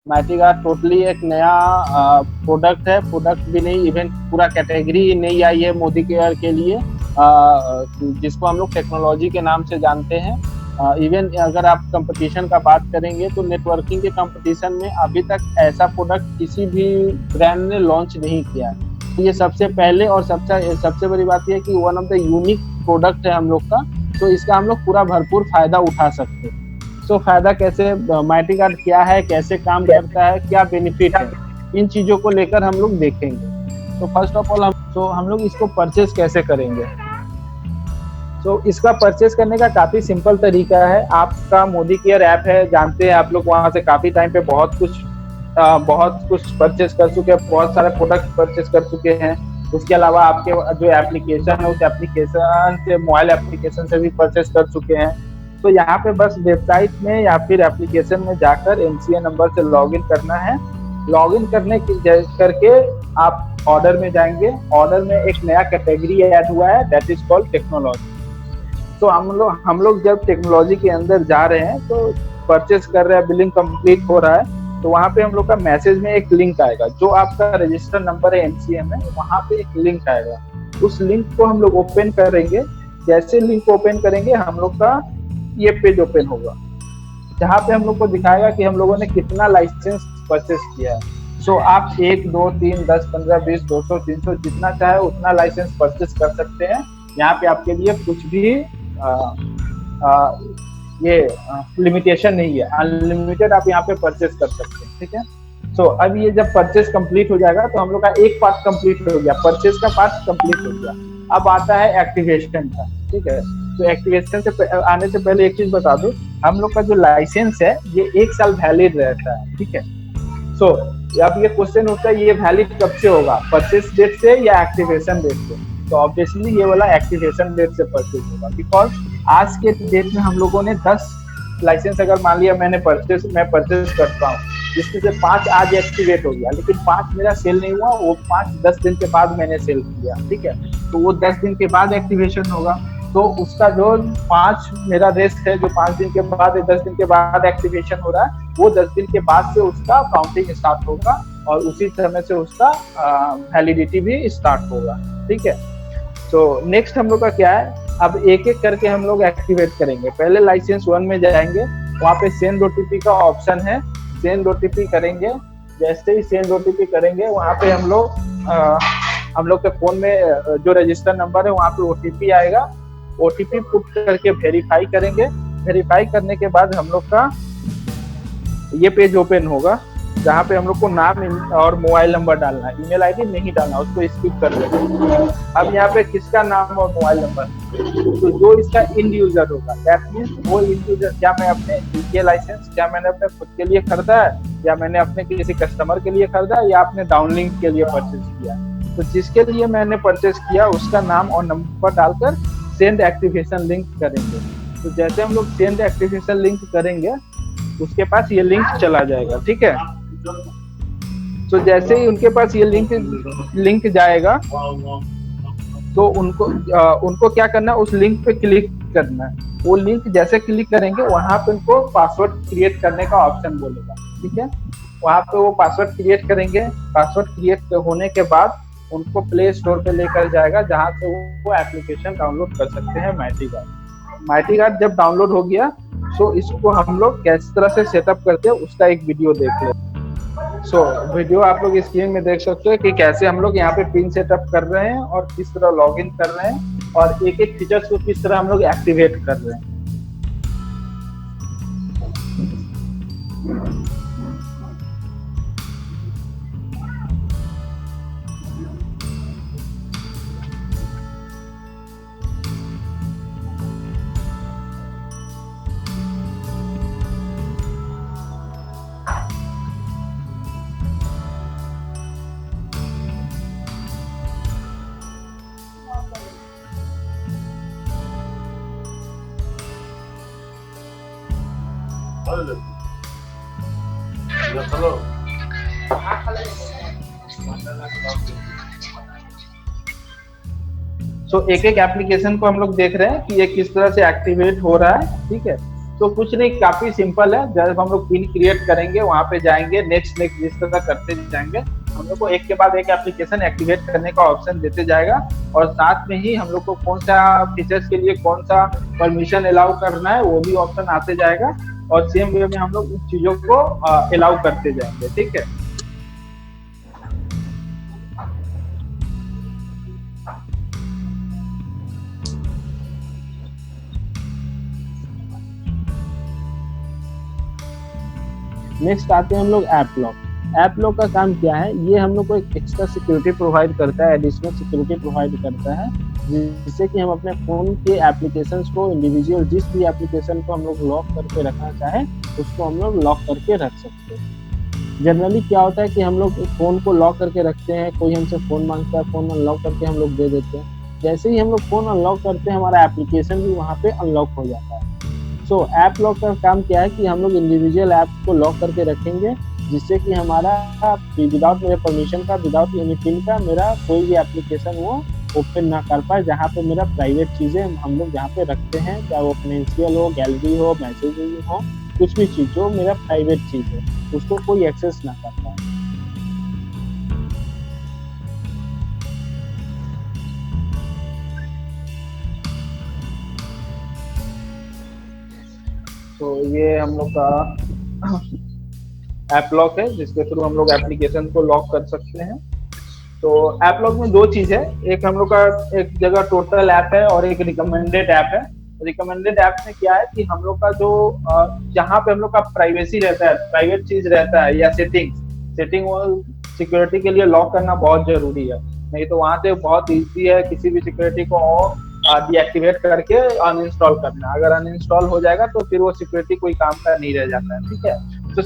मैटिगार्ड totally एक नया product है, प्रोडक्ट भी नहीं, इवन पूरा कैटेगरी ही नहीं आई है मोदी केयर के लिए, जिसको हम लोग टेक्नोलॉजी के नाम से जानते हैं। इवन अगर आप कंपटीशन का बात करेंगे तो नेटवर्किंग के कंपटीशन में अभी तक ऐसा प्रोडक्ट किसी भी ब्रांड ने लॉन्च नहीं किया है। तो ये सबसे पहले और सबसे सबसे बड़ी बात यह है कि one of the unique product है हम लोग का, तो इसका हम लोग पूरा भरपूर फायदा उठा सकते हैं। तो फायदा कैसे, मैटिगार्ड क्या है, कैसे काम करता है, क्या बेनिफिट है, इन चीजों को लेकर हम लोग देखेंगे। तो फर्स्ट ऑफ ऑल हम लोग इसको परचेज कैसे करेंगे। तो इसका परचेज करने का काफी सिंपल तरीका है। आपका मोदी केयर ऐप है, जानते हैं आप लोग, वहां से काफी टाइम पे बहुत कुछ परचेज कर चुके हैं, बहुत सारे प्रोडक्ट परचेज कर चुके हैं। उसके अलावा आपके जो एप्लीकेशन है उस एप्लीकेशन से, मोबाइल एप्लीकेशन से भी परचेज कर चुके हैं। तो यहाँ पे बस वेबसाइट में या फिर एप्लीकेशन में जाकर MCA नंबर से लॉगिन करना है। लॉगिन करके आप ऑर्डर में जाएंगे। ऑर्डर में एक नया कैटेगरी ऐड हुआ है, दैट इज कॉल्ड टेक्नोलॉजी। तो हम लोग जब टेक्नोलॉजी के अंदर जा रहे हैं तो परचेस कर रहे हैं, बिलिंग कंप्लीट हो रहा है, तो वहाँ पे हम लोग का मैसेज में एक लिंक आएगा, जो आपका रजिस्टर नंबर है MCA में, वहाँ पे एक लिंक आएगा। उस लिंक को हम लोग ओपन करेंगे। जैसे लिंक ओपन करेंगे हम लोग का ये पेज ओपन होगा, जहाँ पे हम लोग को दिखाएगा कि हम लोगों ने कितना लाइसेंस परचेस किया है। सो आप 1, 2, 3, 10, 15, 20, 200, 300 जितना चाहे उतना लाइसेंस परचेस कर सकते हैं। यहाँ पे आपके लिए कुछ भी ये लिमिटेशन नहीं है, अनलिमिटेड आप यहाँ पे परचेस कर सकते हैं। ठीक है। सो अब ये जब परचेस कंप्लीट हो जाएगा तो हम लोग का एक पार्ट कंप्लीट हो गया, परचेस का पार्ट कंप्लीट हो गया। अब आता है एक्टिवेशन का। ठीक है। तो एक्टिवेशन से आने से पहले एक चीज बता दूं, हम लोग का जो लाइसेंस है ये 1 साल वैलिड रहता है। ठीक है। सो अब ये क्वेश्चन होता है, ये वैलिड कब से होगा, परचेस डेट से या एक्टिवेशन डेट से। तो ऑब्वियसली ये वाला एक्टिवेशन डेट से परचेस होगा, बिकॉज आज के डेट में हम लोगों ने 10 लाइसेंस, अगर मान लिया मैं परचेस करता हूँ, जिसमें से 5 आज एक्टिवेट हो गया, लेकिन 5 मेरा सेल नहीं हुआ, वो 5 10 दिन के बाद मैंने सेल किया। ठीक है। तो वो 10 दिन के बाद एक्टिवेशन होगा। तो उसका जो 5 मेरा रेस्ट है, जो 5 दिन के बाद 10 दिन के बाद एक्टिवेशन हो रहा है, वो 10 दिन के बाद से उसका काउंटिंग स्टार्ट होगा और उसी समय से उसका वैलिडिटी भी स्टार्ट होगा। ठीक है। तो नेक्स्ट हम लोग का क्या है, अब एक एक करके हम लोग एक्टिवेट करेंगे। पहले लाइसेंस 1 में जाएंगे, वहाँ पे सेंड OTP का ऑप्शन है, सेंड OTP करेंगे। जैसे ही सेंड OTP करेंगे, वहाँ पे हम लोग के फोन में जो रजिस्टर नंबर है वहाँ पे OTP आएगा। OTP पुट करके वेरीफाई करेंगे। वेरीफाई करने के बाद हम लोग का ये पेज ओपन होगा, जहाँ पे हम लोग को नाम और मोबाइल नंबर डालना है। ईमेल ID नहीं डालना, उसको स्किप कर देंगे। अब यहाँ पे किसका नाम और मोबाइल नंबर, तो जो इसका इंड यूजर होगा, दैट मींस वो इंड यूजर, क्या मैं अपने ये लाइसेंस क्या मैंने अपने खुद के लिए खरीदा है, या मैंने अपने किसी कस्टमर के लिए खरीदा है, या अपने डाउनलिंक के लिए परचेज किया। तो जिसके लिए मैंने परचेज किया उसका नाम और नंबर डालकर सेंड एक्टिवेशन लिंक करेंगे। तो जैसे हम लोग सेंड एक्टिवेशन लिंक करेंगे, उसके पास ये लिंक चला जाएगा। ठीक है। तो जैसे ही उनके पास ये लिंक जाएगा, तो उनको क्या करना है, उस लिंक पे क्लिक करना है। वो लिंक जैसे क्लिक करेंगे, वहां पे उनको पासवर्ड क्रिएट करने का ऑप्शन बोलेगा। ठीक है। वहां पे वो पासवर्ड क्रिएट करेंगे। पासवर्ड क्रिएट होने के बाद उनको प्ले स्टोर पे लेकर जाएगा, जहां से वो एप्लीकेशन डाउनलोड कर सकते हैं, मैटिगार्ड। जब डाउनलोड हो गया, तो इसको हम लोग किस तरह से सेटअप करते हैं उसका एक वीडियो देख लें। वीडियो आप लोग स्क्रीन में देख सकते हो कि कैसे हम लोग यहाँ पे पिन सेटअप कर रहे हैं और किस तरह लॉगिन कर रहे हैं, और एक एक फीचर्स को किस तरह हम लोग एक्टिवेट कर रहे हैं। एक एक एप्लीकेशन को हम लोग देख रहे हैं कि ये किस तरह से एक्टिवेट हो रहा है। ठीक है। तो कुछ नहीं, काफी सिंपल है। जब हम लोग पिन क्रिएट करेंगे वहां पे जाएंगे, नेक्स्ट नेक्स्ट जिस तरह करते जाएंगे, हम लोग को एक के बाद एक एप्लीकेशन एक्टिवेट करने का ऑप्शन देते जाएगा, और साथ में ही हम लोग को कौन सा फीचर्स के लिए कौन सा परमिशन अलाउ करना है वो भी ऑप्शन आते जाएगा, और सेम वे में हम लोग उन चीजों को अलाउ करते जाएंगे। ठीक है। नेक्स्ट आते हैं हम लोग ऐप लॉक। ऐप लॉक का काम क्या है, ये हम लोग को एक एक्स्ट्रा सिक्योरिटी प्रोवाइड करता है, एडिशनल सिक्योरिटी प्रोवाइड करता है, जिससे कि हम अपने फोन के एप्लीकेशंस को, इंडिविजुअल जिस भी एप्लीकेशन को हम लोग लॉक करके रखना चाहे उसको हम लोग लॉक करके रख सकते हैं। जनरली क्या होता है कि हम लोग फोन को लॉक करके रखते हैं, कोई हमसे फोन मांगता है, फोन अनलॉक करके हम लोग दे देते हैं। जैसे ही हम लोग फोन अनलॉक करते हैं हमारा एप्लीकेशन भी वहाँ पे अनलॉक हो जाता है। सो ऐप लॉक का काम क्या है कि हम लोग इंडिविजुअल ऐप को लॉक करके रखेंगे, जिससे कि हमारा विदाउट मेरे परमिशन का, विदाउट एनी पिन का मेरा कोई भी एप्लीकेशन वो ओपन ना कर पाए, जहाँ पे मेरा प्राइवेट चीज़ें हम लोग जहाँ पे रखते हैं, चाहे वो फाइनेंशियल हो, गैलरी हो, मैसेजिंग हो, कुछ भी चीज़ जो मेरा प्राइवेट चीज़ है उसको कोई एक्सेस ना कर पाए। तो ये हम लोग का ऐप लॉक है, जिसके थ्रू हम लोग एप्लीकेशन को लॉक कर सकते हैं। तो ऐप लॉक में दो चीज है, एक हम लोग का एक जगह टोटल ऐप है और एक रिकमेंडेड ऐप है। रिकमेंडेड ऐप में क्या है कि हम लोग का जो जहाँ पे हम लोग का प्राइवेसी रहता है, प्राइवेट चीज रहता है, या सेटिंग सिक्योरिटी के लिए लॉक करना बहुत जरूरी है। नहीं तो वहां से बहुत इजी है किसी भी सिक्योरिटी को डीएक्टिवेट करके अनइंस्टॉल करना। अगर अनइंस्टॉल हो जाएगा तो फिर वो सिक्योरिटी कोई काम का नहीं रह जाता है। ठीक है। तो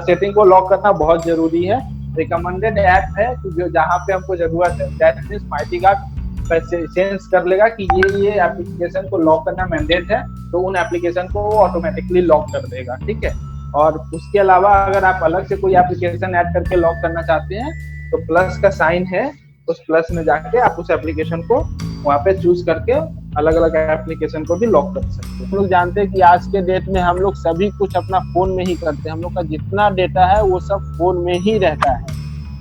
सेटिंग को लॉक करना बहुत जरूरी है। रिकमेंडेड ऐप है कि जो जहाँ पे हमको जरूरत है, that means mighty guard sense कर लेगा कि ये एप्लीकेशन को लॉक करना मैंडेट है, तो उन एप्लीकेशन को ऑटोमेटिकली लॉक कर देगा। ठीक है। और उसके अलावा अगर आप अलग से कोई एप्लीकेशन ऐड करके लॉक करना चाहते हैं तो प्लस का साइन है, उस प्लस में जाके आप उस एप्लीकेशन को वहाँ पे चूज करके अलग अलग एप्लीकेशन को भी लॉक कर सकते हैं। हम लोग जानते हैं कि आज के डेट में हम लोग सभी कुछ अपना फोन में ही करते हैं, हम लोग का जितना डेटा है वो सब फोन में ही रहता है।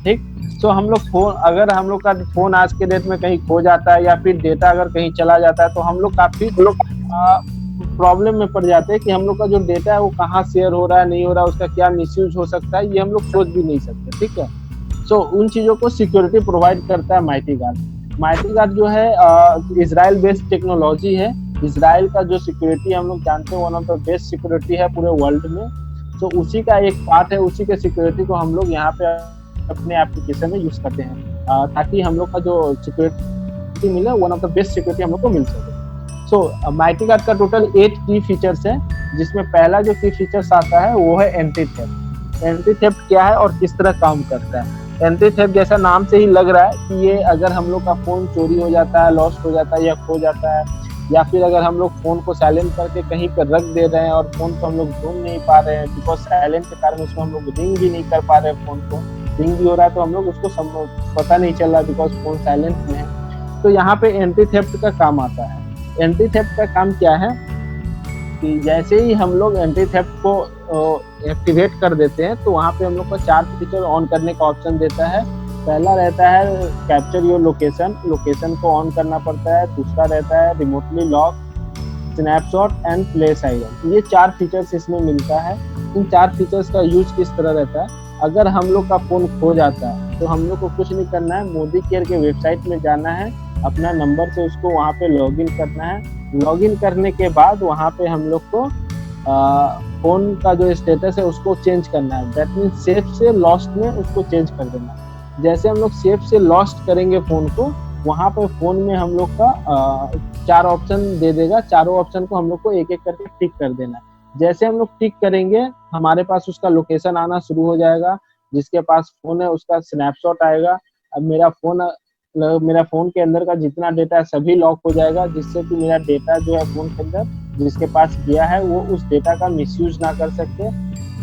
ठीक। तो हम लोग फोन, अगर हम लोग का फोन आज के डेट में कहीं खो जाता है या फिर डेटा अगर कहीं चला जाता है तो हम लोग काफी प्रॉब्लम में पड़ जाते हैं कि हम लोग का जो डेटा है वो कहाँ शेयर हो रहा है, नहीं हो रहा है, उसका क्या मिसयूज हो सकता है, ये हम लोग सोच भी नहीं सकते। ठीक है। सो उन चीजों को सिक्योरिटी प्रोवाइड करता है माइटी गार्ड। माइटी गार्ड जो है इजराइल बेस्ड टेक्नोलॉजी है। इजराइल का जो सिक्योरिटी हम लोग जानते हैं one of the best security है पूरे वर्ल्ड में। तो उसी का एक पार्ट है, उसी के सिक्योरिटी को हम लोग यहाँ पे अपने एप्लीकेशन में यूज करते हैं ताकि हम लोग का जो सिक्योरिटी मिले, one of the best security हम लोग को मिल सके। सो माइटी गार्ड का टोटल 8 की फीचर्स है, जिसमें पहला जो की फीचर्स आता है वो है एंटी थेफ्ट। एंटी थेफ्ट क्या है और किस तरह काम करता है? एंटी थेफ्ट जैसा नाम से ही लग रहा है कि ये अगर हम लोग का फोन चोरी हो जाता है, लॉस्ट हो जाता है या खो जाता है, या फिर अगर हम लोग फोन को साइलेंट करके कहीं पर रख दे रहे हैं और फोन को हम लोग ढूंढ नहीं पा रहे हैं, बिकॉज साइलेंट के कारण उसको हम लोग रिंग भी नहीं कर पा रहे हैं, फोन को रिंग भी हो रहा है तो हम लोग उसको पता नहीं चल रहा बिकॉज फोन साइलेंट में है, तो यहाँ पे एंटी थेफ्ट का काम आता है। एंटी थेफ्ट का काम क्या है कि जैसे ही हम लोग एंटी थेफ्ट को एक्टिवेट कर देते हैं तो वहाँ पे हम लोग को 4 फीचर ऑन करने का ऑप्शन देता है। पहला रहता है कैप्चर योर लोकेशन, लोकेशन को ऑन करना पड़ता है। दूसरा रहता है remotely lock, snapshot and play silent. ये 4 फीचर्स इसमें मिलता है। इन 4 फीचर्स का यूज किस तरह रहता है? अगर हम लोग का फोन खो जाता है तो हम लोग को कुछ नहीं करना है, मोदी केयर के वेबसाइट में जाना है, अपना नंबर से उसको वहाँ पे लॉगिन करना है। लॉगिन करने के बाद वहाँ पे हम लोग को फोन का जो स्टेटस है उसको चेंज करना है। दैट मीन्स सेफ से लॉस्ट में उसको चेंज कर देना है। जैसे हम लोग सेफ से लॉस्ट करेंगे फोन को, वहाँ पे फोन में हम लोग का 4 ऑप्शन दे देगा। चारों ऑप्शन को हम लोग को एक एक करके टिक कर देना है। जैसे हम लोग टिक करेंगे हमारे पास उसका लोकेशन आना शुरू हो जाएगा। जिसके पास फोन है उसका स्नैपशॉट आएगा। अब मेरा फोन के अंदर का जितना डेटा है सभी लॉक हो जाएगा, जिससे कि मेरा डेटा जो है फोन के अंदर जिसके पास गया है वो उस डेटा का मिसयूज ना कर सकते।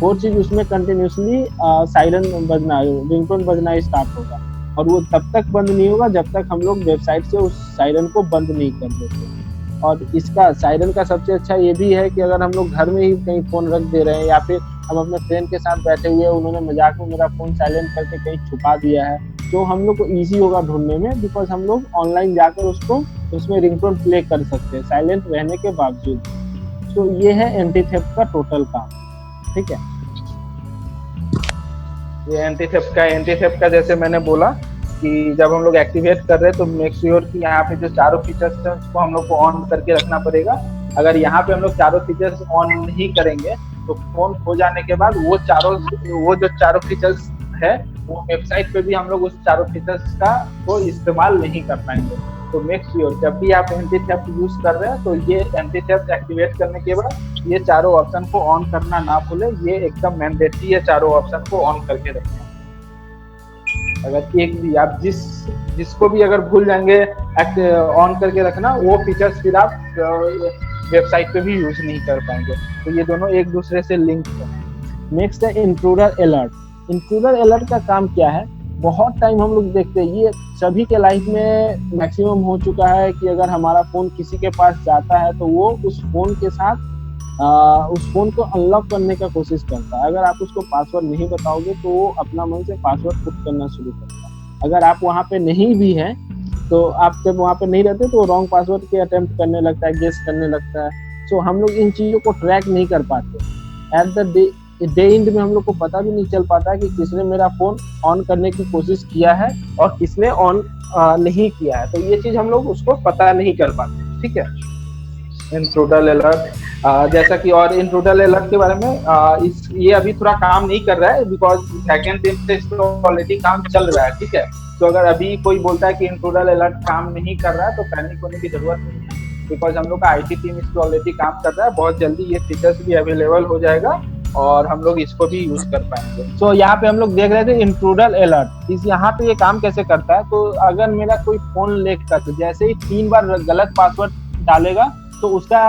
और चीज उसमें कंटिन्यूसली साइरन बजना, रिंगटोन बजना स्टार्ट होगा, और वो तब तक बंद नहीं होगा जब तक हम लोग वेबसाइट से उस साइरन को बंद नहीं कर देते। और इसका सायरन का सबसे अच्छा ये भी है कि अगर हम लोग घर में ही कहीं फोन रख दे रहे हैं या फिर हम अपने फ्रेंड के साथ बैठे हुए हैं, उन्होंने मजाक में मेरा फोन साइलेंट करके कहीं छुपा दिया है, तो हम लोग को ईजी होगा ढूंढने में, बिकॉज हम लोग ऑनलाइन जाकर उसको उसमें रिंगटोन प्ले कर सकते हैं साइलेंट रहने के बावजूद। तो ये है एंटी थेफ्ट का टोटल काम। ठीक है, ये एंटी थेफ्ट का जैसे मैंने बोला कि जब हम लोग एक्टिवेट कर रहे हैं तो मेक श्योर कि यहाँ पे जो चारों फीचर्स हैं उसको हम लोग को ऑन करके रखना पड़ेगा। अगर यहाँ पे हम लोग चारों फीचर्स ऑन नहीं करेंगे तो फोन खो जाने के बाद वो जो चारों फीचर्स है वो वेबसाइट पे भी हम लोग उस चारों फीचर्स का को इस्तेमाल नहीं कर पाएंगे। तो मेक श्योर जब भी आप एंटी थेफ्ट यूज कर रहे हैं तो ये एंटी थेफ्ट एक्टिवेट करने के बाद ये चारों ऑप्शन को ऑन करना ना भूले, ये एकदम मैंडेटरी है, चारों ऑप्शन को ऑन करके रखें। अगर एक भी आप जिसको भी अगर भूल जाएंगे ऑन करके रखना, वो फीचर्स फिर आप वेबसाइट पे भी यूज नहीं कर पाएंगे। तो ये दोनों एक दूसरे से लिंक है। नेक्स्ट है इंट्रूडर अलर्ट। इंट्रूडर अलर्ट का काम क्या है, बहुत टाइम हम लोग देखते हैं, ये सभी के लाइफ में मैक्सिमम हो चुका है कि अगर हमारा फोन किसी के पास जाता है तो वो उस फोन के साथ उस फोन को अनलॉक करने का कोशिश करता है। अगर आप उसको पासवर्ड नहीं बताओगे तो वो अपना मन से पासवर्ड पुट करना शुरू करता है। अगर आप वहाँ पे नहीं भी हैं तो आप जब वहाँ पे नहीं रहते तो रॉन्ग पासवर्ड के अटेम्प्ट करने लगता है, गेस करने लगता है। सो हम लोग इन चीज़ों को ट्रैक नहीं कर पाते। एट द डे एंड में हम लोग को पता भी नहीं चल पाता कि किसने मेरा फोन ऑन करने की कोशिश किया है और किसने ऑन नहीं किया है। तो ये चीज़ हम लोग उसको पता नहीं कर पाते। ठीक है, इंट्रूडर अलर्ट जैसा कि, और इंट्रूडर अलर्ट के बारे में ये अभी थोड़ा काम नहीं कर रहा है बिकॉज बैकएंड टीम से इसको ऑलरेडी काम चल रहा है। ठीक है, तो अगर अभी कोई बोलता है कि इंट्रूडर अलर्ट काम नहीं कर रहा है तो पैनिक होने की जरूरत नहीं है, बिकॉज हम लोग का आईटी टीम इस पर ऑलरेडी काम कर रहा है। बहुत जल्दी ये फीचर्स भी अवेलेबल हो जाएगा और हम लोग इसको भी यूज कर पाएंगे। तो यहाँ पे हम लोग देख रहे थे इंट्रूडर अलर्ट, इस यहाँ पे ये काम कैसे करता है। तो अगर मेरा कोई फोन लेकर जैसे ही 3 बार गलत पासवर्ड डालेगा तो उसका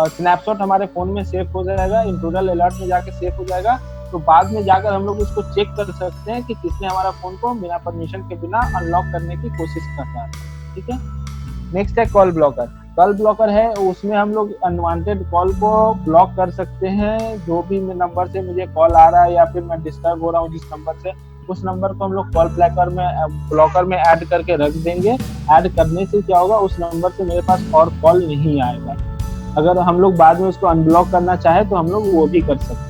स्नैपशॉट हमारे फोन में सेव हो जाएगा, इंट्रूडर अलर्ट में जाके सेव हो जाएगा। तो बाद में जाकर हम लोग उसको चेक कर सकते हैं कि किसने हमारा फोन को बिना परमिशन के बिना अनलॉक करने की कोशिश कर रहा है। ठीक है, नेक्स्ट है कॉल ब्लॉकर। कॉल ब्लॉकर है, उसमें हम लोग अनवांटेड कॉल को ब्लॉक कर सकते हैं। जो भी नंबर से मुझे कॉल आ रहा है या फिर मैं डिस्टर्ब हो रहा हूँ जिस नंबर से, उस नंबर को हम लोग कॉल ब्लॉकर में ऐड करके रख देंगे। ऐड करने से क्या होगा, उस नंबर से मेरे पास और कॉल नहीं आएगा। अगर हम लोग बाद में उसको अनब्लॉक करना चाहे तो हम लोग वो भी कर सकते हैं।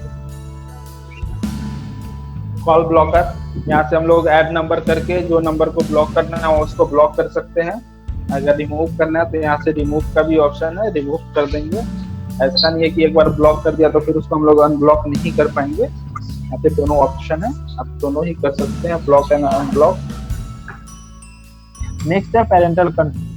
कॉल ब्लॉकर, यहाँ से हम लोग ऐड नंबर करके जो नंबर को ब्लॉक करना है उसको ब्लॉक कर सकते हैं। अगर रिमूव करना है तो यहाँ से रिमूव का भी ऑप्शन है, रिमूव कर देंगे। ऐसा नहीं है कि एक बार ब्लॉक कर दिया तो फिर उसको हम लोग अनब्लॉक नहीं कर पाएंगे। यहाँ पे दोनों ऑप्शन है, आप दोनों ही कर सकते हैं, ब्लॉक एंड अनब्लॉक। नेक्स्ट है पेरेंटल कंट्रोल।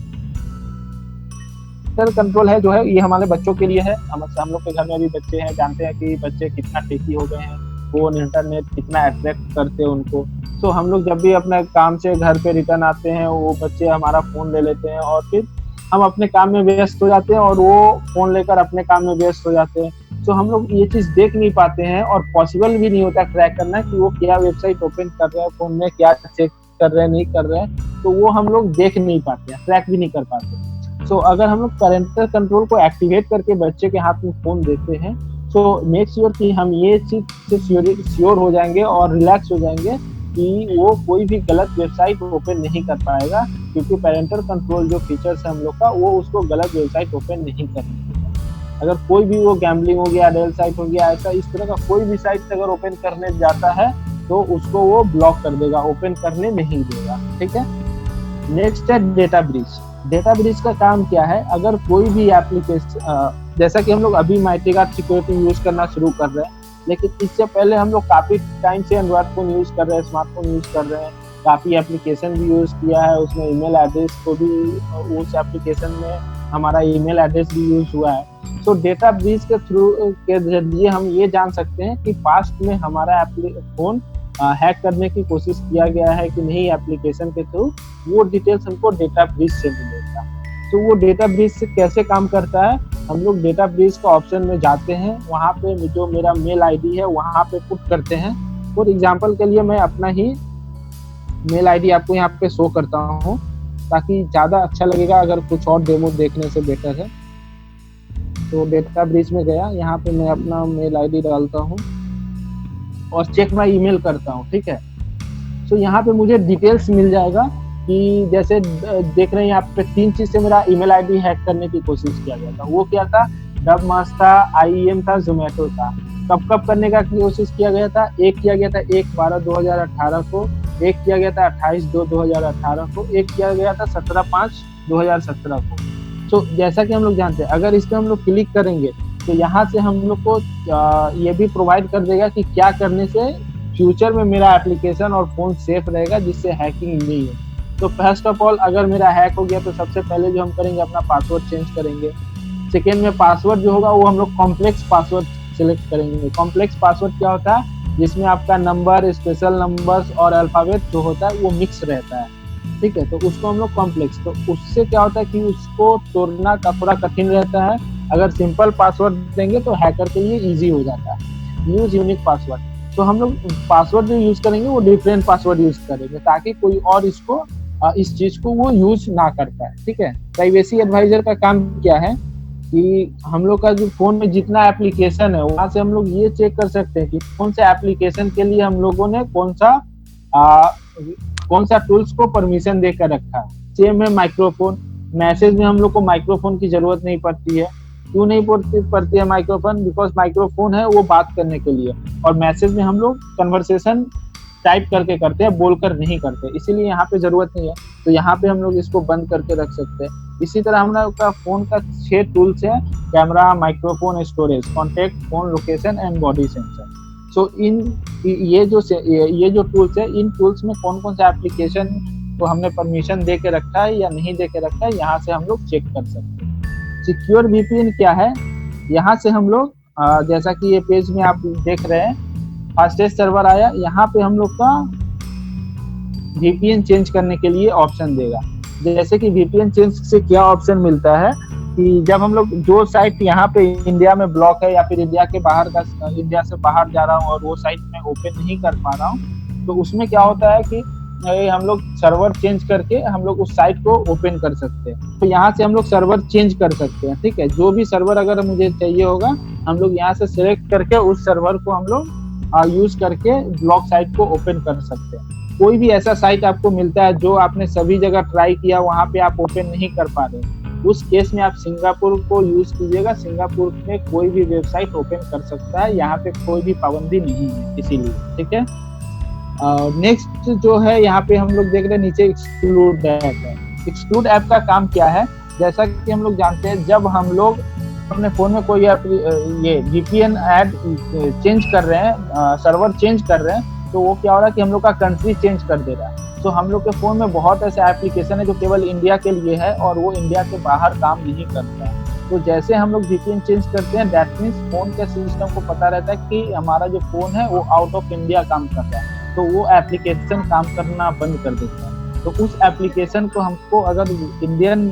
पेरेंटल कंट्रोल है जो है ये हमारे बच्चों के लिए है। हम लोग के घर में भी बच्चे हैं, जानते हैं कि बच्चे कितना टेकी हो गए हैं, फोन इंटरनेट कितना अट्रैक्ट करते हैं उनको। तो हम लोग जब भी अपने काम से घर पे रिटर्न आते हैं वो बच्चे हमारा फोन ले लेते हैं और फिर हम अपने काम में व्यस्त हो जाते हैं और वो फोन लेकर अपने काम में व्यस्त हो जाते हैं। तो हम लोग ये चीज देख नहीं पाते हैं और पॉसिबल भी नहीं होता ट्रैक करना कि वो क्या वेबसाइट ओपन कर रहे हैं, फोन में क्या चेक कर रहे हैं, नहीं कर रहे हैं। तो वो हम लोग देख नहीं पाते हैं, ट्रैक भी नहीं कर पाते। सो अगर हम लोग पेरेंटल कंट्रोल को एक्टिवेट करके बच्चे के हाथ में फोन देते हैं तो मेक श्योर कि हम ये चीज से श्योर हो जाएंगे और रिलैक्स हो जाएंगे कि वो कोई भी गलत वेबसाइट ओपन नहीं कर पाएगा, क्योंकि पेरेंटल कंट्रोल जो फीचर्स है हम लोग का वो उसको गलत वेबसाइट ओपन नहीं करने देगा। अगर कोई भी वो गैम्बलिंग हो गया, अडल्ट साइट हो गया, ऐसा इस तरह का कोई भी साइट अगर ओपन करने जाता है तो उसको वो ब्लॉक कर देगा, ओपन करने नहीं देगा। ठीक है, नेक्स्ट है डेटा ब्रीच। डेटा ब्रीच का काम क्या है, अगर कोई भी एप्लीकेशन, जैसा कि हम लोग अभी माइटीगार्ड सिक्योरिटी यूज करना शुरू कर रहे हैं, लेकिन इससे पहले हम लोग काफी टाइम से एंड्रॉइड फोन यूज कर रहे हैं, स्मार्टफोन यूज कर रहे हैं, काफी एप्लीकेशन भी यूज किया है, उसमें ईमेल एड्रेस को भी उस एप्लीकेशन में हमारा ईमेल एड्रेस भी यूज हुआ है। तो डेटा ब्रीच के थ्रू के जरिए हम ये जान सकते हैं कि पास्ट में हमारा फोन हैक करने की कोशिश किया गया है कि नहीं एप्लीकेशन के थ्रू, वो डिटेल्स हमको डेटा ब्रीच से मिलेगा। तो वो डेटा ब्रीच से कैसे काम करता है, हम लोग डेटा ब्रीच का ऑप्शन में जाते हैं, वहाँ पे जो मेरा मेल आईडी है वहाँ पे पुट करते हैं। फॉर एग्जांपल के लिए मैं अपना ही मेल आईडी आपको यहाँ पे शो करता हूँ ताकि ज़्यादा अच्छा लगेगा, अगर कुछ और डेमो देखने से बेटर है। तो डेटा ब्रीच में गया, यहाँ पे मैं अपना मेल आईडी डालता हूँ और चेक माई ईमेल करता हूँ, ठीक है। तो यहाँ पे मुझे डिटेल्स मिल जाएगा कि जैसे देख रहे हैं यहाँ पे 3 चीज से मेरा ईमेल आईडी हैक करने की कोशिश किया गया था। वो क्या था, डबमास था, IEM था, जोमेटो था। कब कब करने का कोशिश किया गया था, एक किया गया था 1/12/2018 को, एक किया गया था 28/2/2018 को, एक किया गया था 17/5/2017 को। तो जैसा कि हम लोग जानते हैं, अगर इस पर हम लोग क्लिक करेंगे तो यहाँ से हम लोग को ये भी प्रोवाइड कर देगा कि क्या करने से फ्यूचर में मेरा एप्लीकेशन और फोन सेफ रहेगा, जिससे हैकिंग नहीं है। तो फर्स्ट ऑफ ऑल, अगर मेरा हैक हो गया तो सबसे पहले जो हम करेंगे, अपना पासवर्ड चेंज करेंगे। सेकेंड में पासवर्ड जो होगा वो हम लोग कॉम्प्लेक्स पासवर्ड सिलेक्ट करेंगे। कॉम्प्लेक्स पासवर्ड क्या होता है, जिसमें आपका नंबर, स्पेशल नंबर्स और अल्फाबेट जो होता है वो मिक्स रहता है, ठीक है। तो उसको हम लोग कॉम्प्लेक्स, तो उससे क्या होता है कि उसको तोड़ना का थोड़ा कठिन रहता है। अगर सिंपल पासवर्ड देंगे तो हैकर के लिए इजी हो जाता है। यूज यूनिक पासवर्ड, तो हम लोग पासवर्ड जो यूज करेंगे वो डिफरेंट पासवर्ड यूज करेंगे, ताकि कोई और इसको इस चीज को वो यूज ना कर पाए, ठीक है। प्राइवेसी एडवाइजर का काम क्या है कि हम लोग का जो फोन में जितना एप्लीकेशन है, वहां से हम लोग ये चेक कर सकते हैं कि कौन से एप्लीकेशन के लिए हम लोगों ने कौन सा टूल्स को परमिशन देकर रखा है। सेम है माइक्रोफोन, मैसेज में हम लोग को माइक्रोफोन की जरूरत नहीं पड़ती है। क्यों नहीं पड़ती है माइक्रोफोन, बिकॉज माइक्रोफोन है वो बात करने के लिए, और मैसेज में हम लोग कन्वर्सेशन टाइप करके करते हैं, बोलकर नहीं करते, इसीलिए यहाँ पे जरूरत नहीं है। तो यहाँ पे हम लोग इसको बंद करके रख सकते हैं। इसी तरह हम लोग का फोन का 6 टूल्स है, camera, microphone, storage, contact, phone location and body sensor. So ये जो टूल्स है, इन टूल्स में कौन कौन सा एप्लीकेशन को हमने परमिशन दे के रखा है या नहीं दे के रखा है, यहाँ से हम लोग चेक कर सकते हैं। सिक्योर VPN क्या है, यहाँ से हम लोग जैसा कि ये पेज में आप देख रहे हैं, फास्टेस्ट सर्वर आया, यहाँ पे हम लोग का VPN चेंज करने के लिए ऑप्शन देगा। जैसे कि VPN चेंज से क्या ऑप्शन मिलता है कि जब हम लोग जो साइट यहाँ पे इंडिया में ब्लॉक है या फिर इंडिया से बाहर जा रहा हूँ और वो साइट में ओपन नहीं कर पा रहा हूँ, तो उसमें क्या होता है कि हम लोग सर्वर चेंज करके हम लोग उस साइट को ओपन कर सकते हैं। तो यहाँ से हम लोग सर्वर चेंज कर सकते हैं, ठीक है। जो भी सर्वर अगर मुझे चाहिए होगा, हम लोग यहाँ से सिलेक्ट करके उस सर्वर को हम लोग यूज करके ब्लॉक साइट को ओपन कर सकते हैं। कोई भी ऐसा साइट आपको मिलता है जो आपने सभी जगह ट्राई किया, वहां पे आप ओपन नहीं कर पा रहे, उस केस में आप सिंगापुर को यूज कीजिएगा। सिंगापुर में कोई भी वेबसाइट ओपन कर सकता है, यहाँ पे कोई भी पाबंदी नहीं है, इसीलिए, ठीक है। नेक्स्ट जो है, यहाँ पे हम लोग देख रहे हैं नीचे एक्सक्लूड ऐप है। एक्सक्लूड ऐप का काम क्या है, जैसा कि हम लोग जानते हैं, जब हम लोग अपने फोन में कोई ये VPN ऐड चेंज कर रहे हैं, सर्वर चेंज कर रहे हैं, तो वो क्या हो रहा है कि हम लोग का कंट्री चेंज कर दे रहा है। तो हम लोग के फोन में बहुत ऐसे एप्लीकेशन है जो केवल इंडिया के लिए है और वो इंडिया के बाहर काम नहीं करता है। तो जैसे हम लोग VPN चेंज करते हैं, दैट मीन्स फोन के सिस्टम को पता रहता है कि हमारा जो फोन है वो आउट ऑफ इंडिया काम कर रहा है, तो वो एप्लीकेशन काम करना बंद कर देता है। तो उस एप्लीकेशन को हमको अगर इंडियन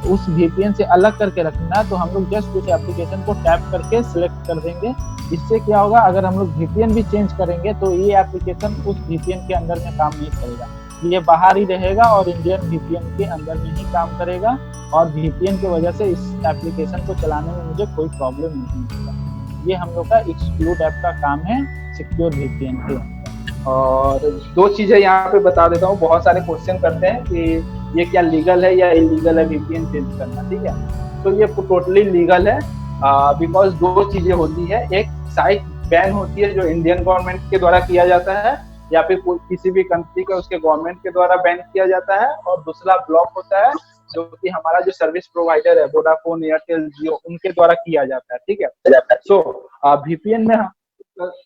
उस VPN से अलग करके रखना है, तो हम लोग जस्ट उस एप्लीकेशन को टैप करके सिलेक्ट कर देंगे। इससे क्या होगा, अगर हम लोग VPN भी चेंज करेंगे तो ये एप्लीकेशन उस VPN के अंदर में काम नहीं करेगा, ये बाहर ही रहेगा और इंडियन VPN के अंदर में ही काम करेगा, और VPN की वजह से इस एप्लीकेशन को चलाने में मुझे कोई प्रॉब्लम नहीं होगा। ये हम लोग का एक्सक्लूड ऐप का काम है सिक्योर VPN के अंदर। और 2 चीजें यहाँ पे बता देता हूँ, बहुत सारे क्वेश्चन करते हैं कि ये क्या लीगल है या इलीगल है VPN चेंज करना, ठीक है। तो ये टोटली लीगल है, बिकॉज 2 चीजें होती है, एक साइट बैन होती है जो इंडियन गवर्नमेंट के द्वारा किया जाता है या फिर किसी भी कंट्री का उसके गवर्नमेंट के द्वारा बैन किया जाता है, और दूसरा ब्लॉक होता है जो कि हमारा जो सर्विस प्रोवाइडर है, वोडाफोन, एयरटेल, जियो, उनके द्वारा किया जाता है, ठीक है। सो VPN में हम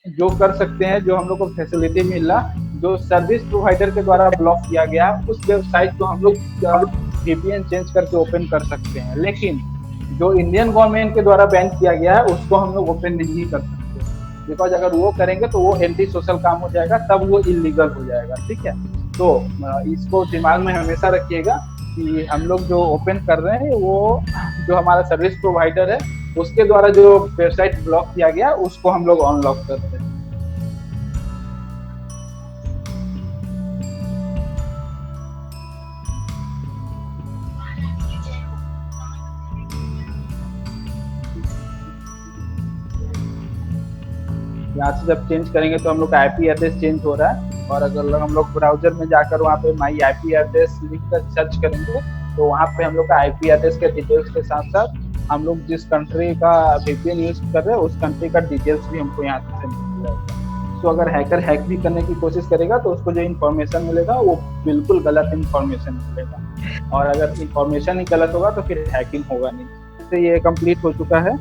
जो कर सकते हैं, जो हम लोग को फैसिलिटी मिल रहा, जो सर्विस प्रोवाइडर के द्वारा ब्लॉक किया गया, उस वेबसाइट को हम लोग VPN चेंज करके ओपन कर सकते हैं। लेकिन जो इंडियन गवर्नमेंट के द्वारा बैन किया गया है उसको हम लोग ओपन नहीं कर सकते, बिकॉज अगर वो करेंगे तो वो एंटी सोशल काम हो जाएगा, तब वो इलीगल हो जाएगा, ठीक है। तो इसको दिमाग में हमेशा रखिएगा कि हम लोग जो ओपन कर रहे हैं वो जो हमारा सर्विस प्रोवाइडर है उसके द्वारा जो वेबसाइट ब्लॉक किया गया उसको हम लोग अनलॉक करते हैं। यहाँ से जब चेंज करेंगे तो हम लोग का आईपी एड्रेस चेंज हो रहा है। और अगर हम लोग ब्राउजर में जाकर वहाँ पे माई आईपी एड्रेस लिख कर सर्च करेंगे तो वहाँ पे हम लोग का आईपी एड्रेस के डिटेल्स के साथ साथ हम लोग जिस कंट्री का वीपीएन यूज कर रहे हैं उस कंट्री का डिटेल्स भी हमको यहाँ से मिल जाएगा। तो अगर हैकर हैक भी करने की कोशिश करेगा तो उसको जो इन्फॉर्मेशन मिलेगा वो बिल्कुल गलत इन्फॉर्मेशन मिलेगा, और अगर इन्फॉर्मेशन ही गलत होगा तो फिर हैकिंग होगा नहीं। तो ये कंप्लीट हो चुका है।